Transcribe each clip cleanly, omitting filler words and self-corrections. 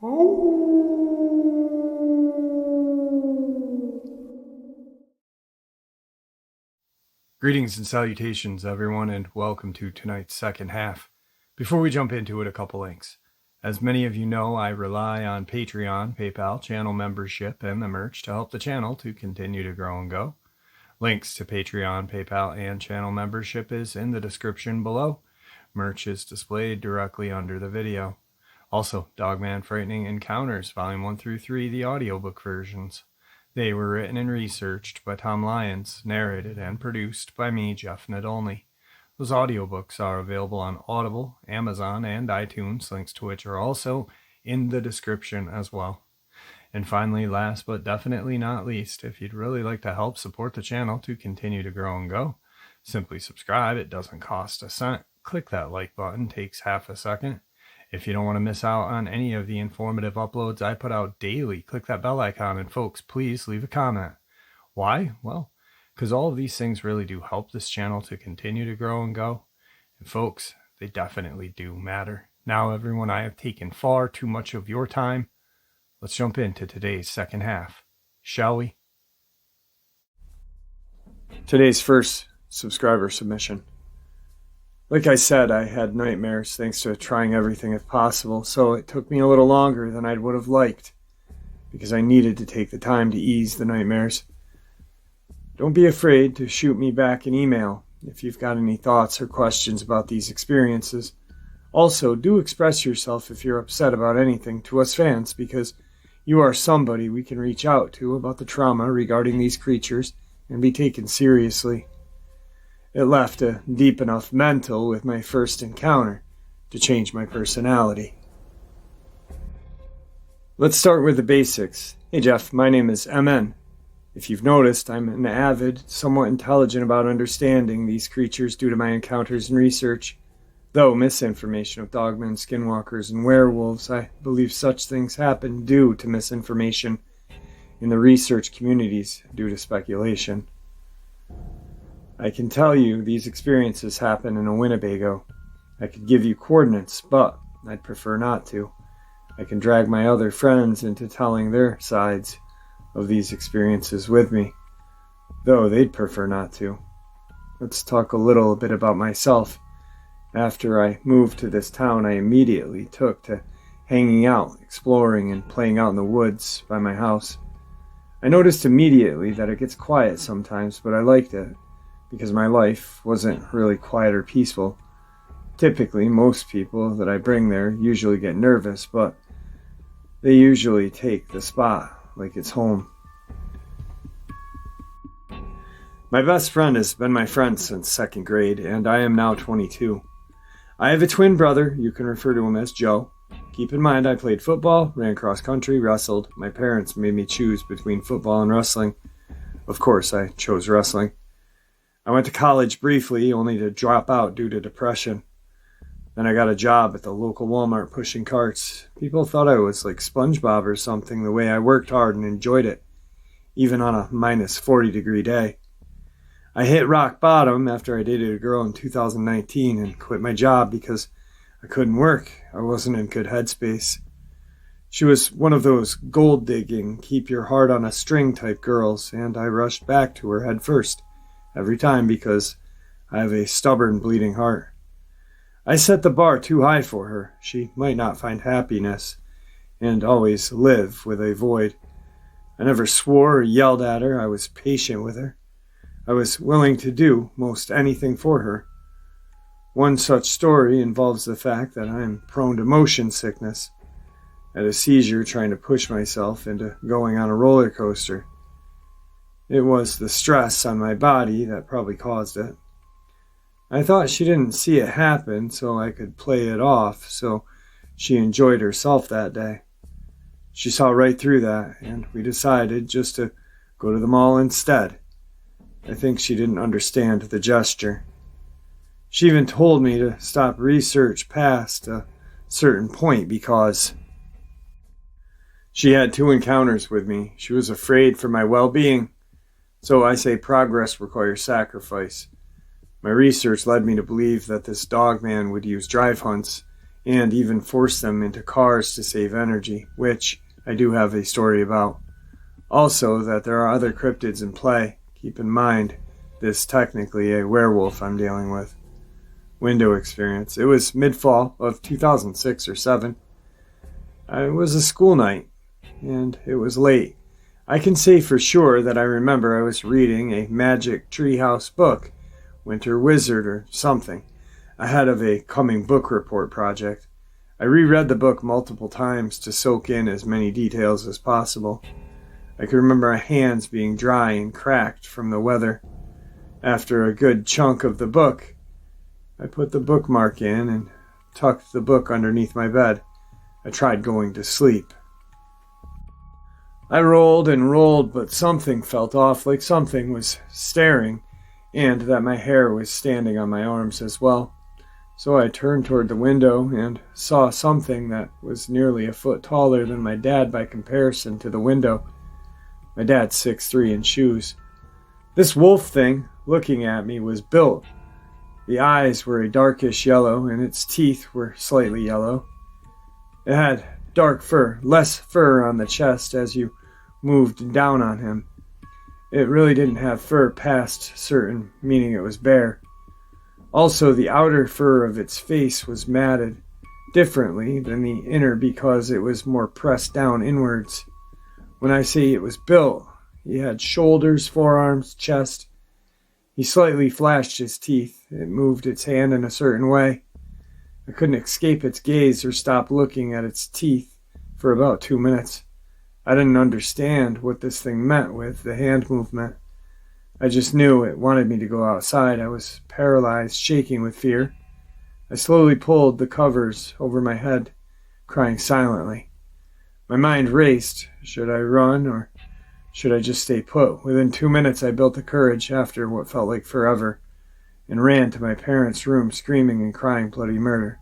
Greetings and salutations, everyone, and welcome to tonight's second half. Before we jump into it, a couple links. As many of you know, I rely on Patreon, PayPal, channel membership, and the merch to help the channel to continue to grow and go. Links to Patreon, PayPal, and channel membership is in the description below. Merch is displayed directly under the video. Also, Dogman Frightening Encounters, Volume 1 through 3, the audiobook versions. They were written and researched by Tom Lyons, narrated and produced by me, Jeff Nadolny. Those audiobooks are available on Audible, Amazon, and iTunes, links to which are also in the description as well. And finally, last but definitely not least, if you'd really like to help support the channel to continue to grow and go, simply subscribe. It doesn't cost a cent. Click that like button, takes half a second. If you don't want to miss out on any of the informative uploads I put out daily, click that bell icon, and folks, please leave a comment. Why? Well, because all of these things really do help this channel to continue to grow and go. And folks, they definitely do matter. Now, everyone, I have taken far too much of your time. Let's jump into today's second half, shall we? Today's first subscriber submission. Like I said, I had nightmares thanks to trying everything if possible, so it took me a little longer than I would have liked, because I needed to take the time to ease the nightmares. Don't be afraid to shoot me back an email if you've got any thoughts or questions about these experiences. Also, do express yourself if you're upset about anything to us fans, because you are somebody we can reach out to about the trauma regarding these creatures and be taken seriously. It left a deep enough mental with my first encounter to change my personality. Let's start with the basics. Hey Jeff, my name is MN. If you've noticed, I'm an avid, somewhat intelligent about understanding these creatures due to my encounters and research. Though misinformation of dogmen, skinwalkers, and werewolves, I believe such things happen due to misinformation in the research communities due to speculation. I can tell you these experiences happen in a Winnebago. I could give you coordinates, but I'd prefer not to. I can drag my other friends into telling their sides of these experiences with me, though they'd prefer not to. Let's talk a little bit about myself. After I moved to this town, I immediately took to hanging out, exploring, and playing out in the woods by my house. I noticed immediately that it gets quiet sometimes, but I liked it, because my life wasn't really quiet or peaceful. Typically, most people that I bring there usually get nervous, but they usually take the spot like it's home. My best friend has been my friend since second grade, and I am now 22. I have a twin brother. You can refer to him as Joe. Keep in mind, I played football, ran cross country, wrestled. My parents made me choose between football and wrestling. Of course, I chose wrestling. I went to college briefly, only to drop out due to depression. Then I got a job at the local Walmart pushing carts. People thought I was like SpongeBob or something, the way I worked hard and enjoyed it, even on a minus 40-degree day. I hit rock bottom after I dated a girl in 2019 and quit my job because I couldn't work. I wasn't in good headspace. She was one of those gold-digging, keep your heart on a string type girls, and I rushed back to her head first. Every time, because I have a stubborn, bleeding heart. I set the bar too high for her. She might not find happiness and always live with a void. I never swore or yelled at her. I was patient with her. I was willing to do most anything for her. One such story involves the fact that I am prone to motion sickness. I had a seizure trying to push myself into going on a roller coaster. It was the stress on my body that probably caused it. I thought she didn't see it happen, so I could play it off, so she enjoyed herself that day. She saw right through that, and we decided just to go to the mall instead. I think she didn't understand the gesture. She even told me to stop research past a certain point because she had 2 encounters with me. She was afraid for my well-being. So I say progress requires sacrifice. My research led me to believe that this dogman would use drive hunts and even force them into cars to save energy, which I do have a story about. Also, that there are other cryptids in play. Keep in mind, this is technically a werewolf I'm dealing with. Window experience. It was mid-fall of 2006 or 7. It was a school night, and it was late. I can say for sure that I remember I was reading a magic treehouse book, Winter Wizard or something, ahead of a coming book report project. I reread the book multiple times to soak in as many details as possible. I could remember my hands being dry and cracked from the weather. After a good chunk of the book, I put the bookmark in and tucked the book underneath my bed. I tried going to sleep. I rolled and rolled, but something felt off, like something was staring, and that my hair was standing on my arms as well. So I turned toward the window and saw something that was nearly a foot taller than my dad by comparison to the window. My dad's 6'3" in shoes. This wolf thing, looking at me, was built. The eyes were a darkish yellow, and its teeth were slightly yellow. It had dark fur, less fur on the chest as you moved down on him. It really didn't have fur past certain, meaning it was bare. Also, the outer fur of its face was matted differently than the inner because it was more pressed down inwards. When I say it was built, he had shoulders, forearms, chest. He slightly flashed his teeth. It moved its hand in a certain way. I couldn't escape its gaze or stop looking at its teeth for about 2 minutes. I didn't understand what this thing meant with the hand movement. I just knew it wanted me to go outside. I was paralyzed, shaking with fear. I slowly pulled the covers over my head, crying silently. My mind raced. Should I run or should I just stay put? Within 2 minutes, I built the courage after what felt like forever and ran to my parents' room screaming and crying bloody murder.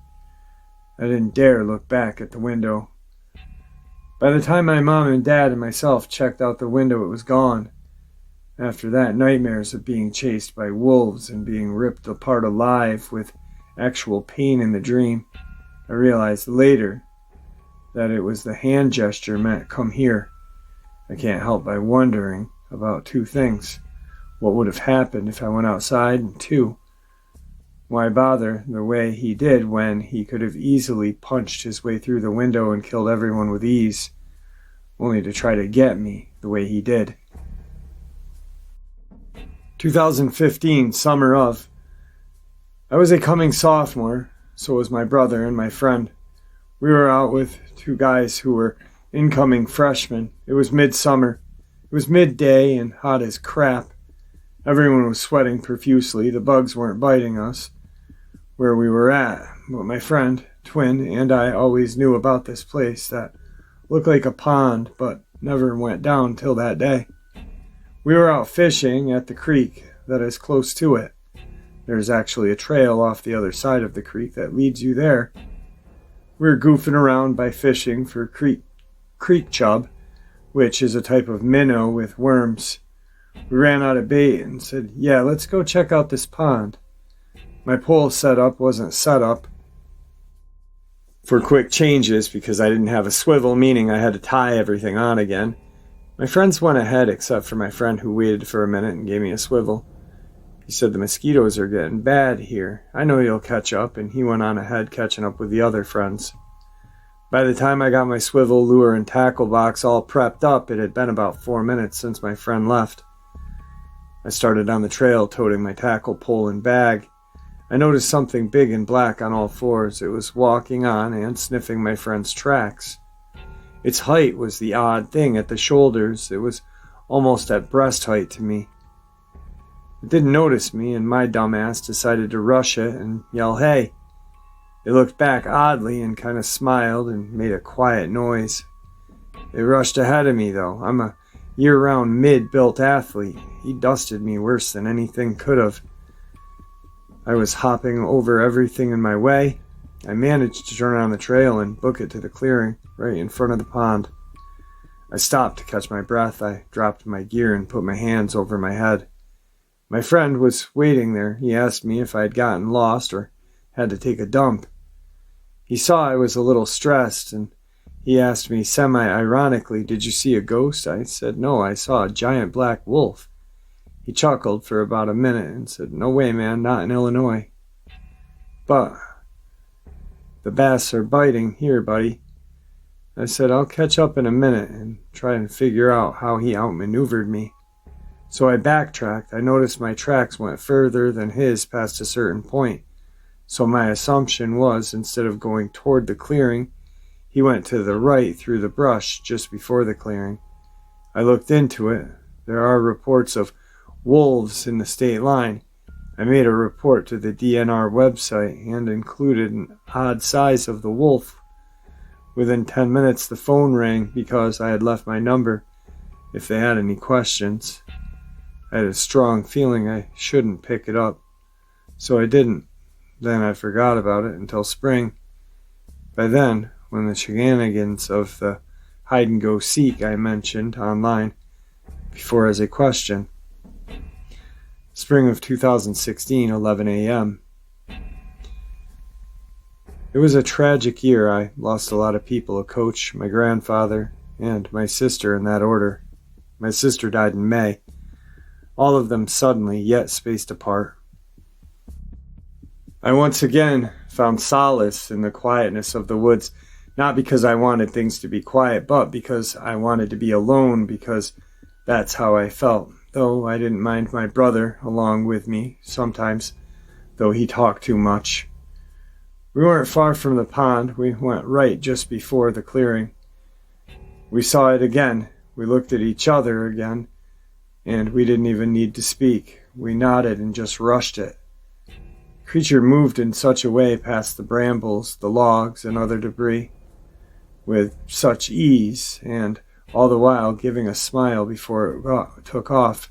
I didn't dare look back at the window. By the time my mom and dad and myself checked out the window, it was gone. After that, nightmares of being chased by wolves and being ripped apart alive with actual pain in the dream. I realized later that it was the hand gesture meant come here. I can't help by wondering about 2 things. What would have happened if I went outside? And 2, why bother the way he did when he could have easily punched his way through the window and killed everyone with ease, only to try to get me the way he did. 2015, summer of. I was a coming sophomore, so was my brother and my friend. We were out with 2 guys who were incoming freshmen. It was midsummer. It was midday and hot as crap. Everyone was sweating profusely. The bugs weren't biting us where we were at, but my friend, twin, and I always knew about this place that looked like a pond but never went down till that day. We were out fishing at the creek that is close to it. There's actually a trail off the other side of the creek that leads you there. We were goofing around by fishing for creek chub, which is a type of minnow with worms. We ran out of bait and said, yeah, let's go check out this pond. My pole setup wasn't set up for quick changes because I didn't have a swivel, meaning I had to tie everything on again. My friends went ahead except for my friend who waited for a minute and gave me a swivel. He said the mosquitoes are getting bad here. I know you'll catch up, and he went on ahead catching up with the other friends. By the time I got my swivel, lure, and tackle box all prepped up, it had been about 4 minutes since my friend left. I started on the trail, toting my tackle pole and bag. I noticed something big and black on all fours. It was walking on and sniffing my friend's tracks. Its height was the odd thing at the shoulders. It was almost at breast height to me. It didn't notice me, and my dumbass decided to rush it and yell, hey. It looked back oddly and kind of smiled and made a quiet noise. It rushed ahead of me, though. I'm a year-round mid-built athlete. He dusted me worse than anything could have. I was hopping over everything in my way. I managed to turn on the trail and book it to the clearing right in front of the pond. I stopped to catch my breath. I dropped my gear and put my hands over my head. My friend was waiting there. He asked me if I had gotten lost or had to take a dump. He saw I was a little stressed, and he asked me semi-ironically, "Did you see a ghost?" I said, "No, I saw a giant black wolf." He chuckled for about a minute and said, "No way, man, not in Illinois." "But the bass are biting here, buddy." I said, "I'll catch up in a minute and try and figure out how he outmaneuvered me." So I backtracked. I noticed my tracks went further than his past a certain point. So my assumption was, instead of going toward the clearing, he went to the right through the brush just before the clearing. I looked into it. There are reports of wolves in the state line. I made a report to the DNR website and included an odd size of the wolf. Within 10 minutes, the phone rang because I had left my number if they had any questions. I had a strong feeling I shouldn't pick it up, so I didn't. Then I forgot about it until spring. By then, when the shenanigans of the hide-and-go-seek I mentioned online before as a question. Spring of 2016, 11 a.m. It was a tragic year. I lost a lot of people, a coach, my grandfather, and my sister in that order. My sister died in May. All of them suddenly, yet spaced apart. I once again found solace in the quietness of the woods, not because I wanted things to be quiet, but because I wanted to be alone, because that's how I felt, though I didn't mind my brother along with me sometimes, though he talked too much. We weren't far from the pond. We went right just before the clearing. We saw it again. We looked at each other again, and we didn't even need to speak. We nodded and just rushed it. The creature moved in such a way past the brambles, the logs, and other debris, with such ease, and all the while giving a smile before it took off.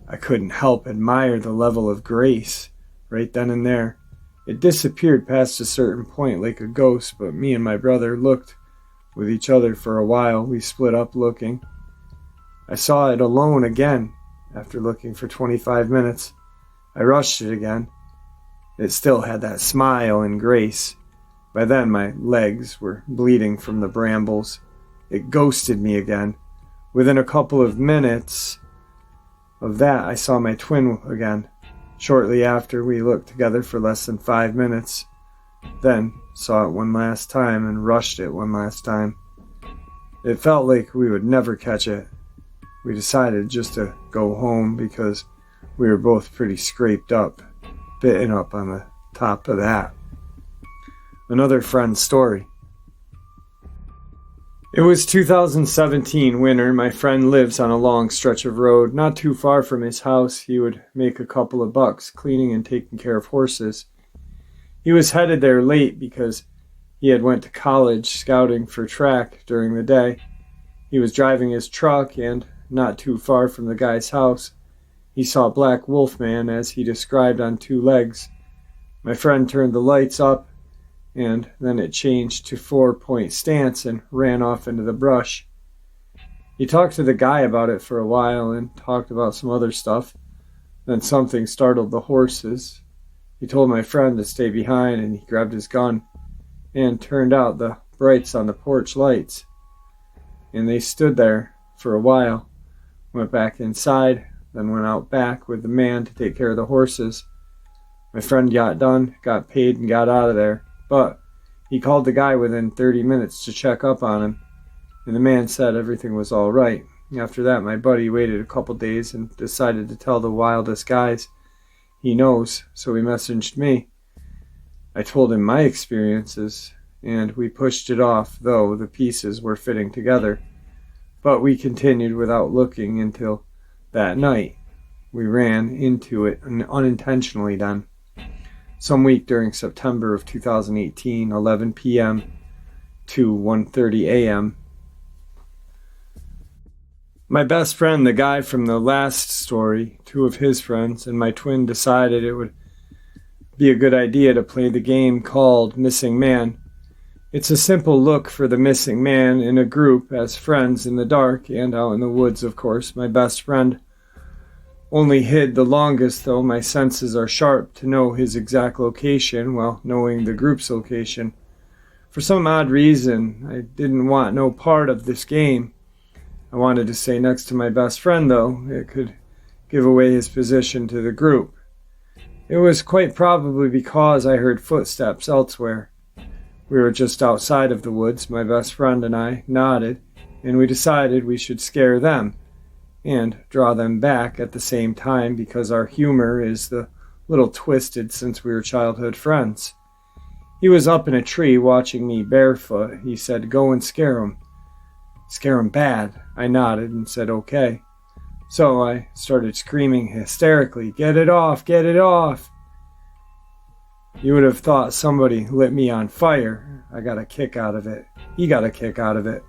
I couldn't help admire the level of grace right then and there. It disappeared past a certain point like a ghost, but me and my brother looked with each other for a while. We split up looking. I saw it alone again after looking for 25 minutes. I rushed it again. It still had that smile and grace. By then my legs were bleeding from the brambles. It ghosted me again. Within a couple of minutes of that, I saw my twin again. Shortly after, we looked together for less than 5 minutes, then saw it one last time and rushed it one last time. It felt like we would never catch it. We decided just to go home because we were both pretty scraped up, bitten up on the top of that. Another friend's story. It was 2017 winter. My friend lives on a long stretch of road. Not too far from his house, he would make a couple of bucks cleaning and taking care of horses. He was headed there late because he had went to college scouting for track during the day. He was driving his truck, and not too far from the guy's house, he saw a black wolf man, as he described, on 2 legs. My friend turned the lights up, and then it changed to 4-point stance and ran off into the brush. He talked to the guy about it for a while and talked about some other stuff. Then something startled the horses. He told my friend to stay behind, and he grabbed his gun and turned out the brights on the porch lights. And they stood there for a while, went back inside, then went out back with the man to take care of the horses. My friend got done, got paid, and got out of there. But he called the guy within 30 minutes to check up on him, and the man said everything was all right. After that, my buddy waited a couple days and decided to tell the wildest guys he knows, so he messaged me. I told him my experiences, and we pushed it off, though the pieces were fitting together. But we continued without looking until that night. We ran into it unintentionally then. Some week during September of 2018, 11 p.m. to 1:30 a.m. My best friend, the guy from the last story, 2 of his friends, and my twin decided it would be a good idea to play the game called Missing Man. It's a simple look for the missing man in a group as friends in the dark and out in the woods, of course. My best friend only hid the longest, though my senses are sharp to know his exact location while knowing the group's location. For some odd reason, I didn't want no part of this game. I wanted to stay next to my best friend, though. It could give away his position to the group. It was quite probably because I heard footsteps elsewhere. We were just outside of the woods, my best friend and I nodded, and we decided we should scare them and draw them back at the same time because our humor is a little twisted since we were childhood friends. He was up in a tree watching me barefoot. He said, "Go and scare 'em." "Scare 'em bad." I nodded and said, "Okay." So I started screaming hysterically, "Get it off! Get it off!" You would have thought somebody lit me on fire. I got a kick out of it. He got a kick out of it.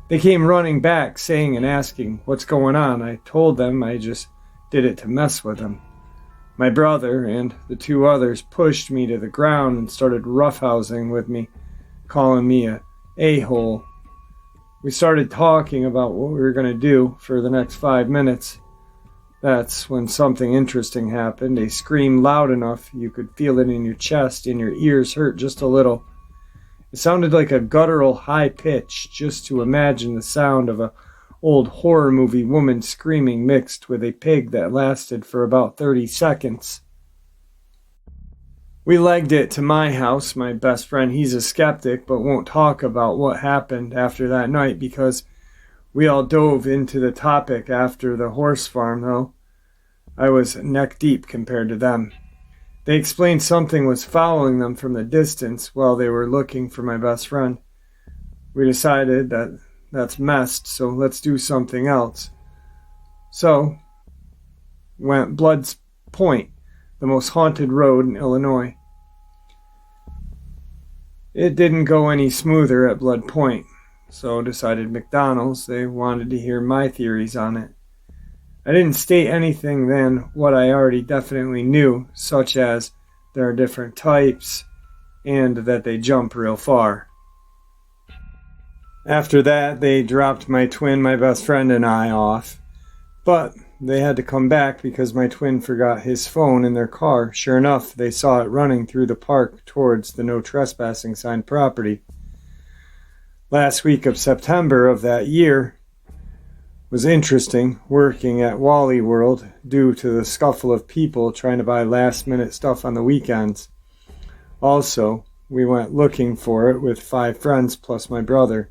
They came running back, saying and asking, "What's going on?" I told them I just did it to mess with them. My brother and the two others pushed me to the ground and started roughhousing with me, calling me a a-hole. We started talking about what we were going to do for the next 5 minutes. That's when something interesting happened. They screamed loud enough you could feel it in your chest and your ears hurt just a little. It sounded like a guttural high pitch, just to imagine the sound of a old horror movie woman screaming mixed with a pig that lasted for about 30 seconds. We legged it to my house. My best friend, he's a skeptic, but won't talk about what happened after that night because we all dove into the topic after the horse farm, though. I was neck deep compared to them. They explained something was following them from the distance while they were looking for my best friend. We decided that that's messed, so let's do something else. So, went Blood's Point, the most haunted road in Illinois. It didn't go any smoother at Blood Point, so decided McDonald's they wanted to hear my theories on it. I didn't state anything than what I already definitely knew, such as there are different types and that they jump real far. After that, they dropped my twin, my best friend, and I off, but they had to come back because my twin forgot his phone in their car. Sure enough, they saw it running through the park towards the no trespassing sign property. Last week of September of that year was interesting working at Wally World due to the scuffle of people trying to buy last-minute stuff on the weekends. Also, we went looking for it with 5 friends plus my brother.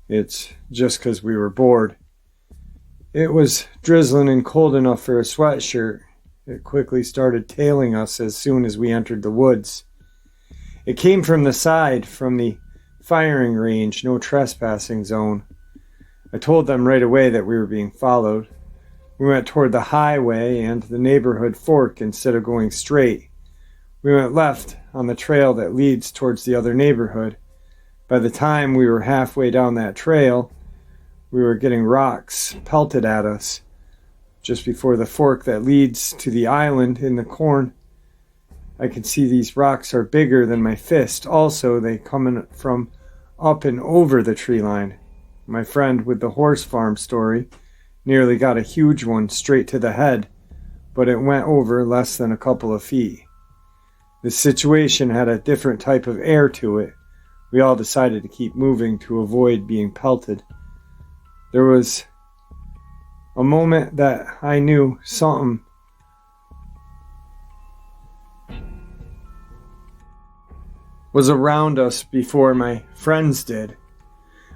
It's just 'cause we were bored. It was drizzling and cold enough for a sweatshirt. It quickly started tailing us as soon as we entered the woods. It came from the side, from the firing range, no trespassing zone. I told them right away that we were being followed. We went toward the highway and the neighborhood fork instead of going straight. We went left on the trail that leads towards the other neighborhood. By the time we were halfway down that trail, we were getting rocks pelted at us. Just before the fork that leads to the island in the corn, I can see these rocks are bigger than my fist. Also, they come from up and over the tree line. My friend with the horse farm story nearly got a huge one straight to the head, but it went over less than a couple of feet. The situation had a different type of air to it. We all decided to keep moving to avoid being pelted. There was a moment that I knew something was around us before my friends did.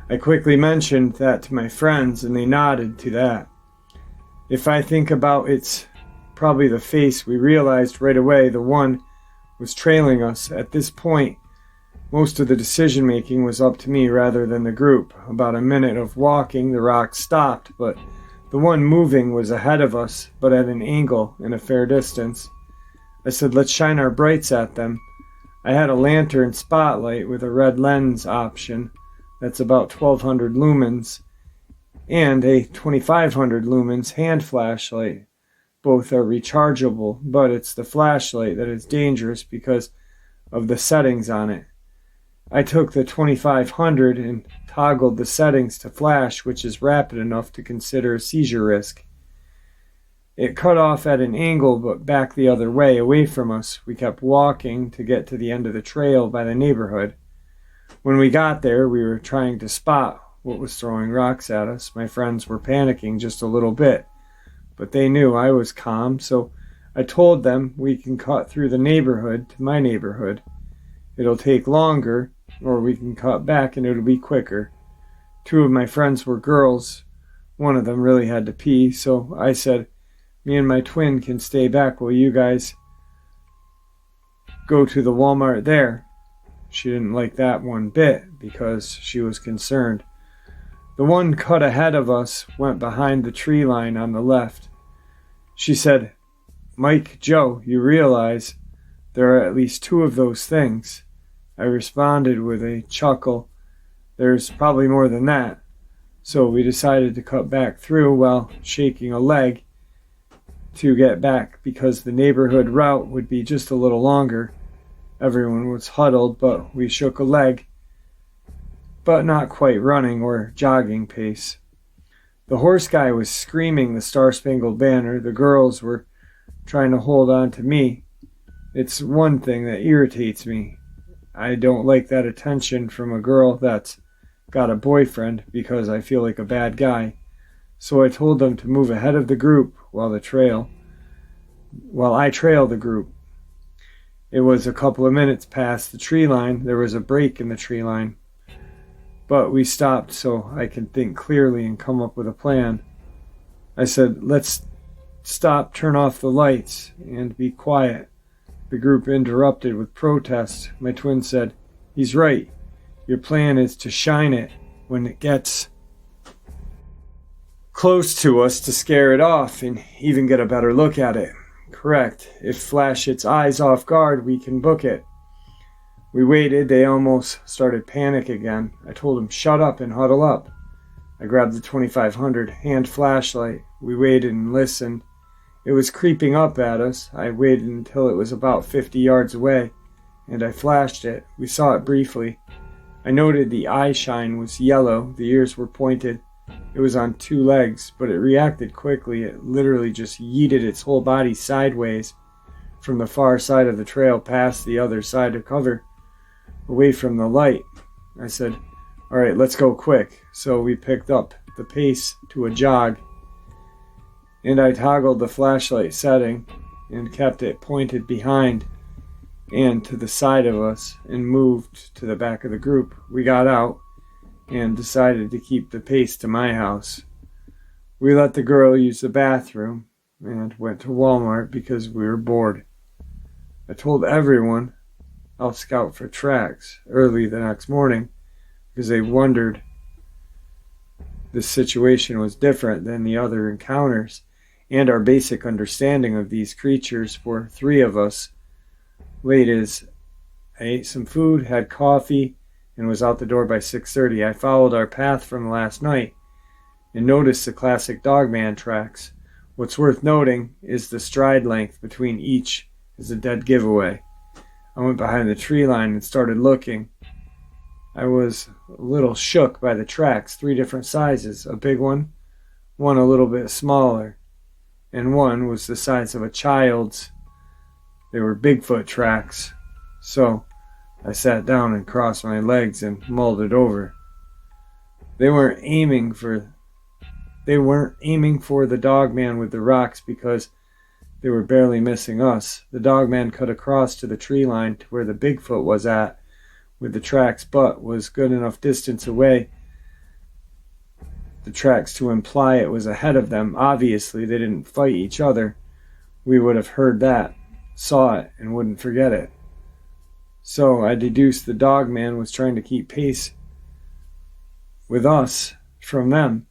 I quickly mentioned that to my friends and they nodded to that. If I think about it's probably the face, we realized right away the one was trailing us. At this point, most of the decision making was up to me rather than the group. About a minute of walking, the rocks stopped, but the one moving was ahead of us, but at an angle and a fair distance. I said, "Let's shine our brights at them." I had a lantern spotlight with a red lens option. That's about 1200 lumens, and a 2500 lumens hand flashlight. Both are rechargeable, but it's the flashlight that is dangerous because of the settings on it. I took the 2500 and toggled the settings to flash, which is rapid enough to consider a seizure risk. It cut off at an angle but back the other way, away from us. We kept walking to get to the end of the trail by the neighborhood. When we got there, we were trying to spot what was throwing rocks at us. My friends were panicking just a little bit, but they knew I was calm, so I told them we can cut through the neighborhood to my neighborhood. It'll take longer, or we can cut back and it'll be quicker. Two of my friends were girls. One of them really had to pee, so I said, me and my twin can stay back while you guys go to the Walmart there. She didn't like that one bit because she was concerned. The one cut ahead of us went behind the tree line on the left. She said, Mike, Joe, you realize there are at least two of those things. I responded with a chuckle. There's probably more than that. So we decided to cut back through while shaking a leg to get back because the neighborhood route would be just a little longer. Everyone was huddled, but we shook a leg, but not quite running or jogging pace. The horse guy was screaming the Star-Spangled Banner. The girls were trying to hold on to me. It's one thing that irritates me. I don't like that attention from a girl that's got a boyfriend because I feel like a bad guy. So I told them to move ahead of the group while I trail the group. It was a couple of minutes past the tree line. There was a break in the tree line. But we stopped so I could think clearly and come up with a plan. I said, let's stop, turn off the lights, and be quiet. The group interrupted with protest. My twin said, he's right. Your plan is to shine it when it gets close to us to scare it off and even get a better look at it. Correct. If flash its eyes off guard, we can book it. We waited. They almost started panic again. I told them, shut up and huddle up. I grabbed the 2500 hand flashlight. We waited and listened. It was creeping up at us. I waited until it was about 50 yards away, and I flashed it. We saw it briefly. I noted the eye shine was yellow. The ears were pointed. It was on two legs, but it reacted quickly. It literally just yeeted its whole body sideways from the far side of the trail past the other side of cover, away from the light. I said, all right, let's go quick. So we picked up the pace to a jog, and I toggled the flashlight setting and kept it pointed behind and to the side of us and moved to the back of the group. We got out and decided to keep the pace to my house. We let the girl use the bathroom and went to Walmart because we were bored. I told everyone I'll scout for tracks early the next morning because they wondered this situation was different than the other encounters and our basic understanding of these creatures for three of us. Late as I ate some food, had coffee, and was out the door by 6:30. I followed our path from last night and noticed the classic Dogman tracks. What's worth noting is the stride length between each is a dead giveaway. I went behind the tree line and started looking. I was a little shook by the tracks, 3 different sizes, a big one a little bit smaller, and one was the size of a child's. They were Bigfoot tracks. So I sat down and crossed my legs and mulled it over. They weren't aiming for the Dogman with the rocks because they were barely missing us. The Dogman cut across to the tree line to where the Bigfoot was at with the tracks, but was good enough distance away, the tracks, to imply it was ahead of them. Obviously, they didn't fight each other. We would have heard that, saw it, and wouldn't forget it. So I deduced the Dogman was trying to keep pace with us from them,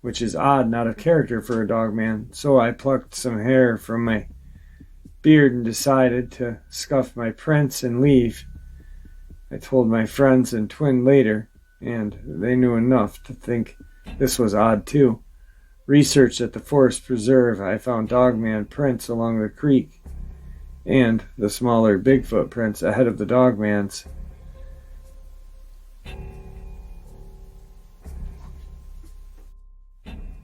which is odd, not a character for a Dogman. So I plucked some hair from my beard and decided to scuff my prints and leave. I told my friends and twin later, and they knew enough to think this was odd too. Researched at the forest preserve, I found Dogman prints along the creek and the smaller Bigfoot prints ahead of the Dogman's.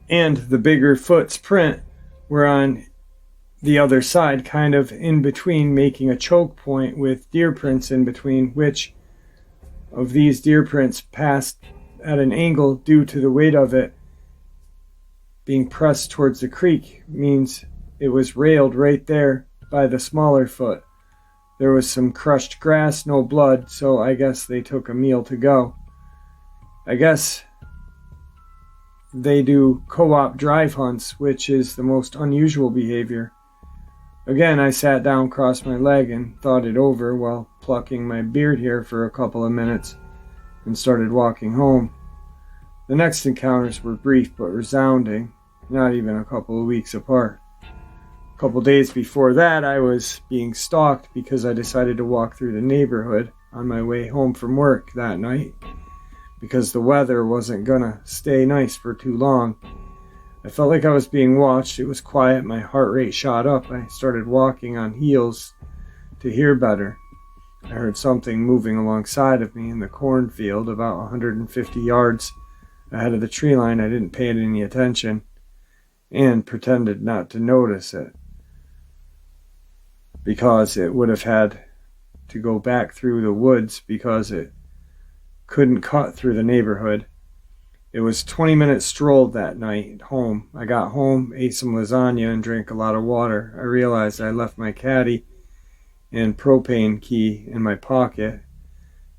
And the bigger foot's print were on the other side, kind of in between, making a choke point with deer prints in between, which of these deer prints passed at an angle due to the weight of it being pressed towards the creek, means it was railed right there by the smaller foot. There was some crushed grass, no blood, so I guess they took a meal to go. I guess they do co-op drive hunts, which is the most unusual behavior. Again, I sat down, crossed my leg, and thought it over while plucking my beard hair for a couple of minutes and started walking home. The next encounters were brief but resounding, not even a couple of weeks apart. A couple days before that, I was being stalked because I decided to walk through the neighborhood on my way home from work that night because the weather wasn't gonna stay nice for too long. I felt like I was being watched. It was quiet. My heart rate shot up. I started walking on heels to hear better. I heard something moving alongside of me in the cornfield about 150 yards ahead of the tree line. I didn't pay it any attention and pretended not to notice it because it would have had to go back through the woods because it couldn't cut through the neighborhood. It was 20-minute stroll that night home. I got home, ate some lasagna, and drank a lot of water. I realized I left my caddy and propane key in my pocket.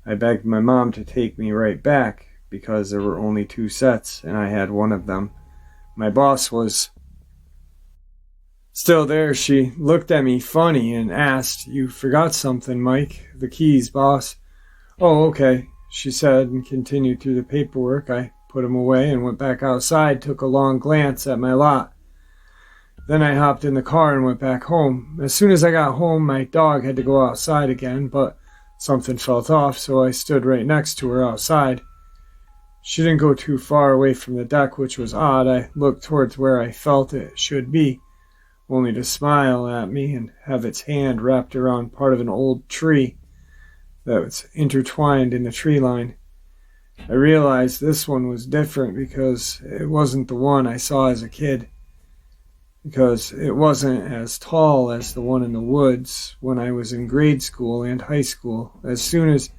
I begged my mom to take me right back because there were only 2 sets and I had one of them. My boss was still there. She looked at me funny and asked, "You forgot something, Mike." "The keys, boss." "Oh, okay," she said, and continued through the paperwork. I put them away and went back outside, took a long glance at my lot. Then I hopped in the car and went back home. As soon as I got home, my dog had to go outside again, but something felt off, so I stood right next to her outside. She didn't go too far away from the deck, which was odd. I looked towards where I felt it should be, only to smile at me and have its hand wrapped around part of an old tree that was intertwined in the tree line. I realized this one was different because it wasn't the one I saw as a kid, because it wasn't as tall as the one in the woods when I was in grade school and high school. As soon as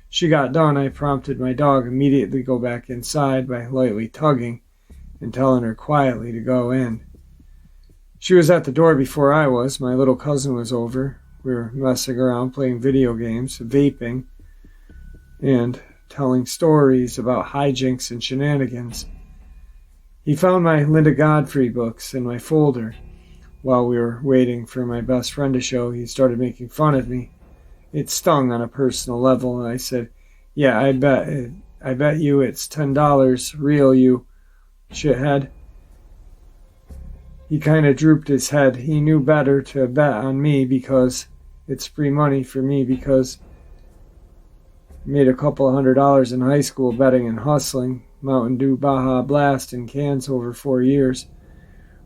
she got done, I prompted my dog immediately go back inside by lightly tugging and telling her quietly to go in. She was at the door before I was. My little cousin was over. We were messing around, playing video games, vaping, and telling stories about hijinks and shenanigans. He found my Linda Godfrey books in my folder. While we were waiting for my best friend to show, he started making fun of me. It stung on a personal level, and I said, "Yeah, I bet you it's $10 real, you shithead." He kind of drooped his head. He knew better to bet on me because it's free money for me, because I made a couple of $100 in high school betting and hustling Mountain Dew Baja Blast in cans over 4 years.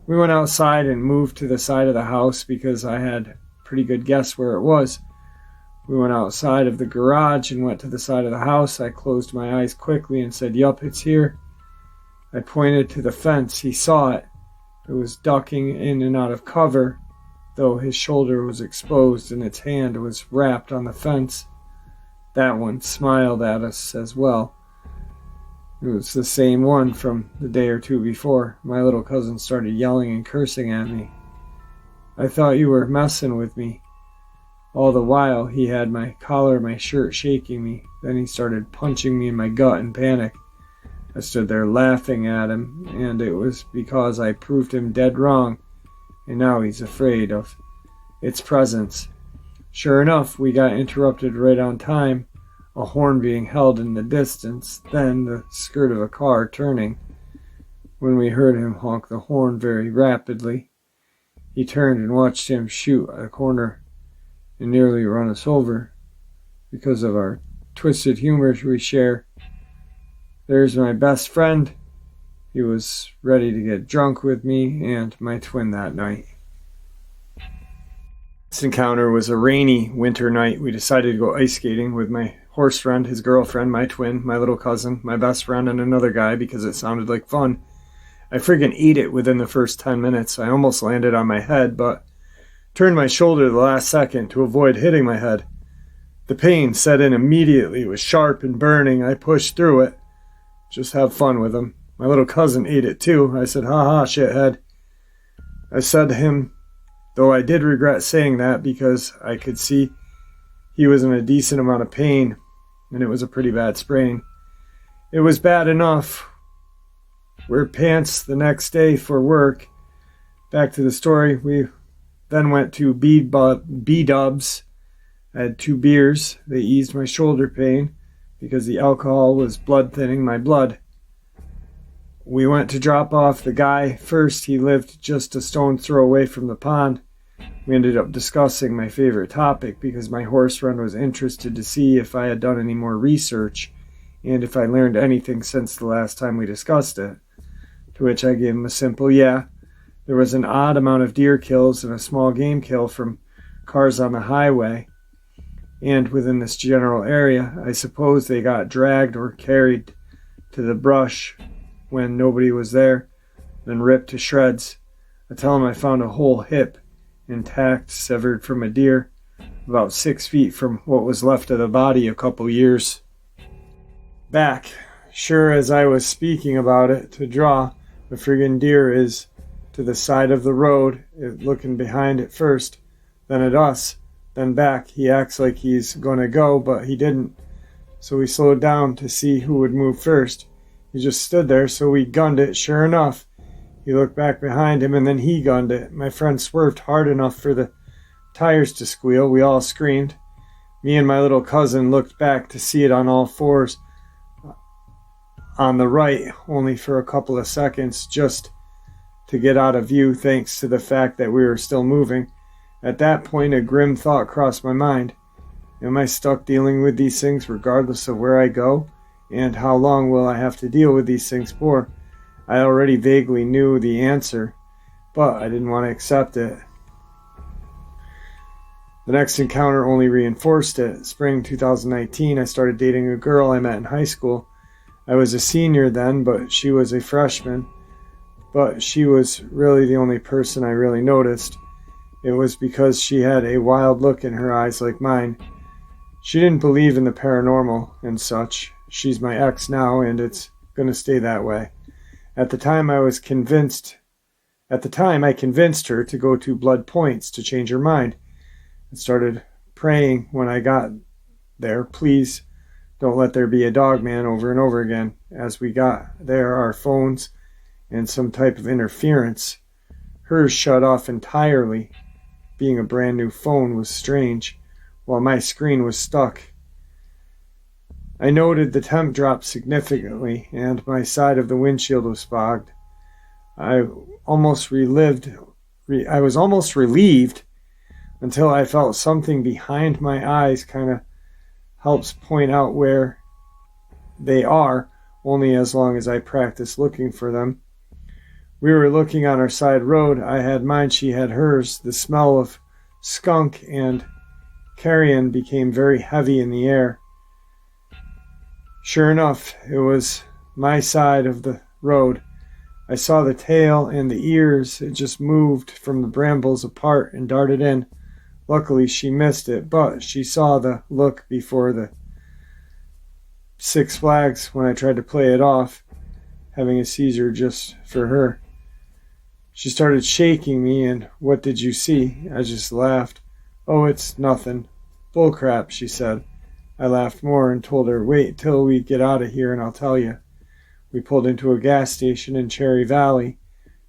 We went outside and moved to the side of the house because I had a pretty good guess where it was. We went outside of the garage and went to the side of the house. I closed my eyes quickly and said, "Yup, it's here." I pointed to the fence. He saw it. It was ducking in and out of cover, though his shoulder was exposed and its hand was wrapped on the fence. That one smiled at us as well. It was the same one from the day or two before. My little cousin started yelling and cursing at me. "I thought you were messing with me." All the while, he had my collar of my shirt shaking me. Then he started punching me in my gut in panic. I stood there laughing at him, and it was because I proved him dead wrong, and now he's afraid of its presence. Sure enough, we got interrupted right on time, a horn being held in the distance, then the skirt of a car turning. When we heard him honk the horn very rapidly, he turned and watched him shoot a corner and nearly run us over. Because of our twisted humors we share, there's my best friend. He was ready to get drunk with me and my twin that night. This encounter was a rainy winter night. We decided to go ice skating with my horse friend, his girlfriend, my twin, my little cousin, my best friend, and another guy because it sounded like fun. I friggin' ate it within the first 10 minutes. I almost landed on my head, but turned my shoulder the last second to avoid hitting my head. The pain set in immediately. It was sharp and burning. I pushed through it. Just have fun with him. My little cousin ate it too. I said, ha ha, shithead. I said to him, though I did regret saying that because I could see he was in a decent amount of pain, and it was a pretty bad sprain. It was bad enough. Wear pants the next day for work. Back to the story. We then went to B-Dubs. I had 2 beers. They eased my shoulder pain because the alcohol was blood thinning my blood. We went to drop off the guy first. He lived just a stone's throw away from the pond. We ended up discussing my favorite topic because my horse friend was interested to see if I had done any more research and if I learned anything since the last time we discussed it. To which I gave him a simple yeah. There was an odd amount of deer kills and a small game kill from cars on the highway. And within this general area, I suppose they got dragged or carried to the brush when nobody was there, then ripped to shreds. I tell him I found a whole hip intact, severed from a deer, about 6 feet from what was left of the body a couple years back. Sure, as I was speaking about it to draw, the friggin' deer is to the side of the road, looking behind it first, then at us, then back. He acts like he's gonna go, but he didn't. So we slowed down to see who would move first. He just stood there, so we gunned it. Sure enough, he looked back behind him, and then he gunned it. My friend swerved hard enough for the tires to squeal. We all screamed. Me and my little cousin looked back to see it on all fours on the right, only for a couple of seconds, just to get out of view thanks to the fact that we were still moving. At that point, a grim thought crossed my mind. Am I stuck dealing with these things regardless of where I go? And how long will I have to deal with these things for? I already vaguely knew the answer, but I didn't want to accept it. The next encounter only reinforced it. Spring 2019, I started dating a girl I met in high school. I was a senior then, but she was a freshman. But she was really the only person I really noticed. It was because she had a wild look in her eyes like mine. She didn't believe in the paranormal and such. She's my ex now, and it's going to stay that way. At the time, I convinced her to go to Blood Points to change her mind. I started praying when I got there, please don't let there be a Dogman over and over again. As we got there, our phones and some type of interference. Hers shut off entirely. Being a brand new phone was strange, while my screen was stuck. I noted the temp dropped significantly, and my side of the windshield was fogged. I was almost relieved until I felt something behind my eyes kind of helps point out where they are, only as long as I practice looking for them. We were looking on our side road. I had mine, she had hers. The smell of skunk and carrion became very heavy in the air. Sure enough, it was my side of the road. I saw the tail and the ears. It just moved from the brambles apart and darted in. Luckily, she missed it, but she saw the look before the Six Flags when I tried to play it off, having a seizure just for her. She started shaking me, and what did you see? I just laughed. Oh, it's nothing. Bullcrap, she said. I laughed more and told her, wait till we get out of here and I'll tell you. We pulled into a gas station in Cherry Valley.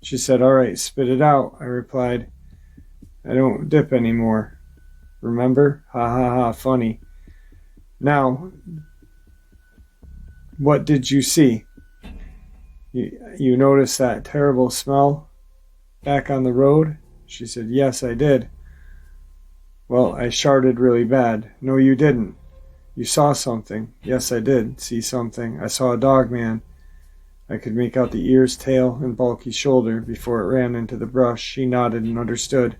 She said, all right, spit it out. I replied, I don't dip anymore. Remember? Ha ha ha, funny. Now, what did you see? You noticed that terrible smell back on the road? She said, yes, I did. Well, I sharted really bad. No, you didn't. You saw something. Yes, I did see something. I saw a Dogman. I could make out the ears, tail, and bulky shoulder before it ran into the brush. She nodded and understood.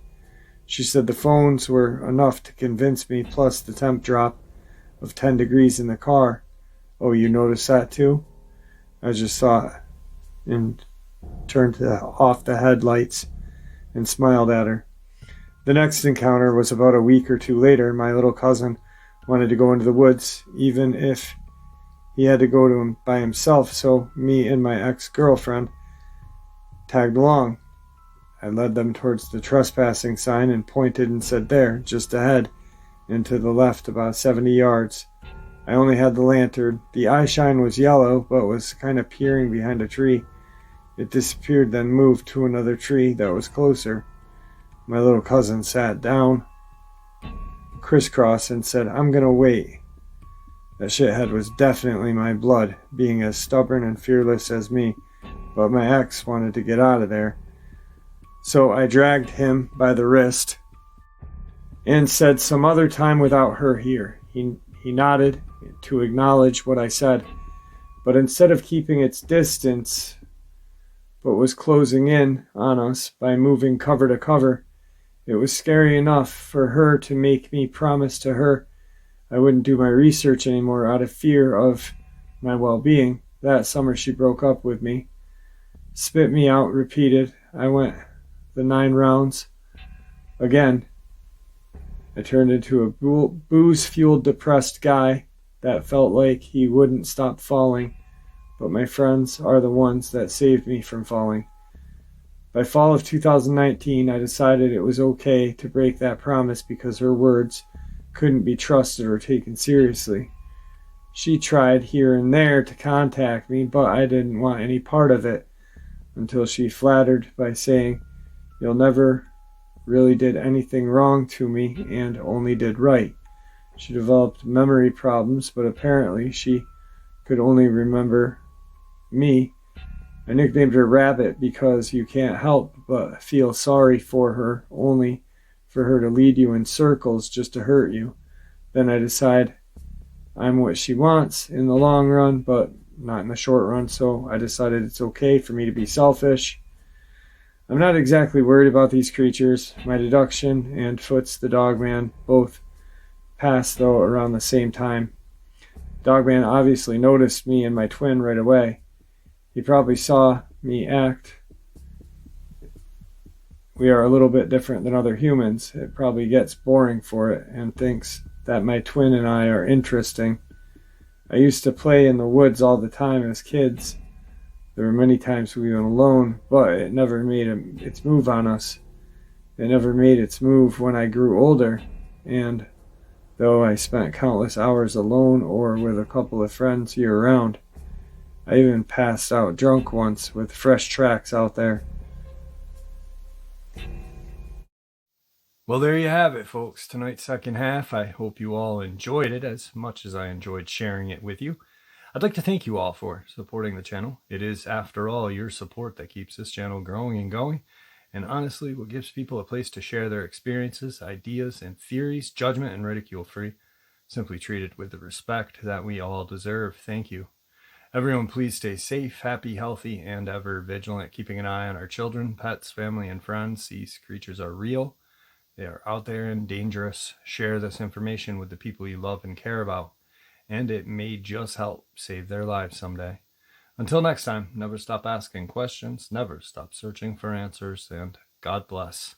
She said the phones were enough to convince me, plus the temp drop of 10 degrees in the car. Oh, you noticed that too? I just saw it. And turned off the headlights, and smiled at her. The next encounter was about a week or two later. My little cousin wanted to go into the woods, even if he had to go to him by himself, so me and my ex-girlfriend tagged along. I led them towards the trespassing sign and pointed and said, "There, just ahead, and to the left about 70 yards. I only had the lantern. The eye shine was yellow, but was kind of peering behind a tree. It disappeared, then moved to another tree that was closer. My little cousin sat down, crisscross, and said, "I'm gonna wait." That shithead was definitely my blood, being as stubborn and fearless as me, but my ex wanted to get out of there. So I dragged him by the wrist and said, "Some other time without her here." He nodded to acknowledge what I said, but instead of keeping its distance, but was closing in on us by moving cover to cover. It was scary enough for her to make me promise to her I wouldn't do my research anymore out of fear of my well-being. That summer she broke up with me, spit me out, repeated. I went the 9 rounds. Again, I turned into a booze-fueled, depressed guy that felt like he wouldn't stop falling, but my friends are the ones that saved me from falling. By fall of 2019, I decided it was okay to break that promise because her words couldn't be trusted or taken seriously. She tried here and there to contact me, but I didn't want any part of it until she flattered by saying, "You'll never really did anything wrong to me and only did right." She developed memory problems, but apparently she could only remember me. I nicknamed her Rabbit because you can't help but feel sorry for her, only for her to lead you in circles just to hurt you. Then I decide I'm what she wants in the long run, but not in the short run, so I decided it's okay for me to be selfish. I'm not exactly worried about these creatures. My deduction and Foots the Dogman both passed, though, around the same time. Dogman obviously noticed me and my twin right away. He probably saw me act. We are a little bit different than other humans. It probably gets boring for it and thinks that my twin and I are interesting. I used to play in the woods all the time as kids. There were many times we went alone, but it never made its move on us. It never made its move when I grew older, and though I spent countless hours alone or with a couple of friends year-round, I even passed out drunk once with fresh tracks out there. Well, there you have it, folks. Tonight's second half. I hope you all enjoyed it as much as I enjoyed sharing it with you. I'd like to thank you all for supporting the channel. It is, after all, your support that keeps this channel growing and going, and honestly, what gives people a place to share their experiences, ideas, and theories, judgment and ridicule-free, simply treated with the respect that we all deserve. Thank you. Everyone, please stay safe, happy, healthy, and ever vigilant, keeping an eye on our children, pets, family, and friends. These creatures are real. They are out there and dangerous. Share this information with the people you love and care about, and it may just help save their lives someday. Until next time, never stop asking questions, never stop searching for answers, and God bless.